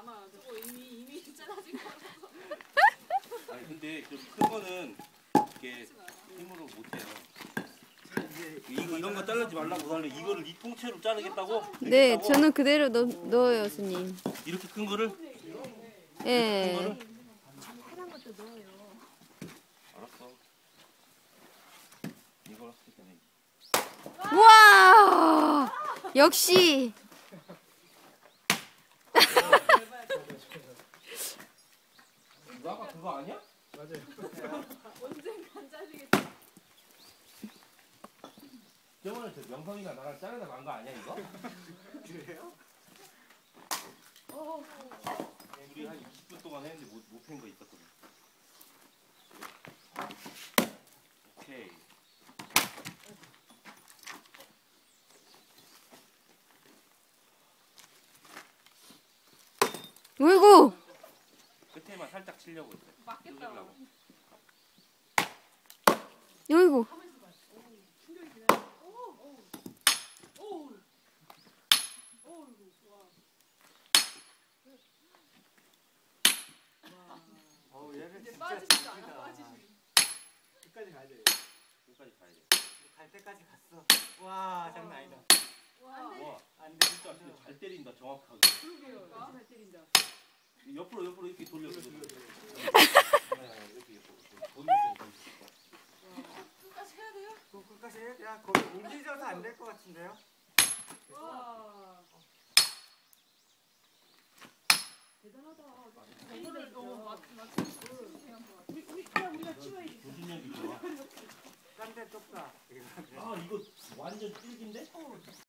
않아. 저거 이미 잘라진 거. 아니 근데 좀 큰 거는 이렇게 힘으로 못 해요. 이런 거 자르지 말라고 달래. 이거를 이 통째로 자르겠다고? 네, 저는 그대로 넣어요, 스님. 이렇게 큰 거를? 예. 큰 거를? 파란 것도 넣어요. 알았어. 이걸 할수 있겠네. 우와! 역시. 아까 그거 아니야? 맞아요. 언젠간 잘리겠다. 저번에 저 명성이가 나랑 자르다 간 거 아니야 이거? 그래요? 우리 한 20분 동안 했는데 못 팬 거 있었거든. 오케이. 어이구! 끝에만 살짝 치려고 했어요. 맞겠다. 뚫으려고. 어이구! 얘는 이제 진짜 빠지지도 않아. 재밌다. 빠지지. 끝까지 가야 돼. 끝까지 가야 돼. 갈 때까지 갔어. 와, 장난 아니다. 와. 와, 안 돼. 진짜 잘 때린다 정확하게. 그러게요. 잘 때린다. 옆으로 이렇게 돌려. 이렇게 옆으로. 끝까지 해야 돼요? 그거 끝까지 해야 돼. 거기 옮기져서 안 될 것 같은데요? 와. 대단하다. 이거를 너무 맞추고 싶은 것 같아. 우리가 치워야지. 조준력이 좋아. 딴데 좁다. 아 이거 완전 찔긴데?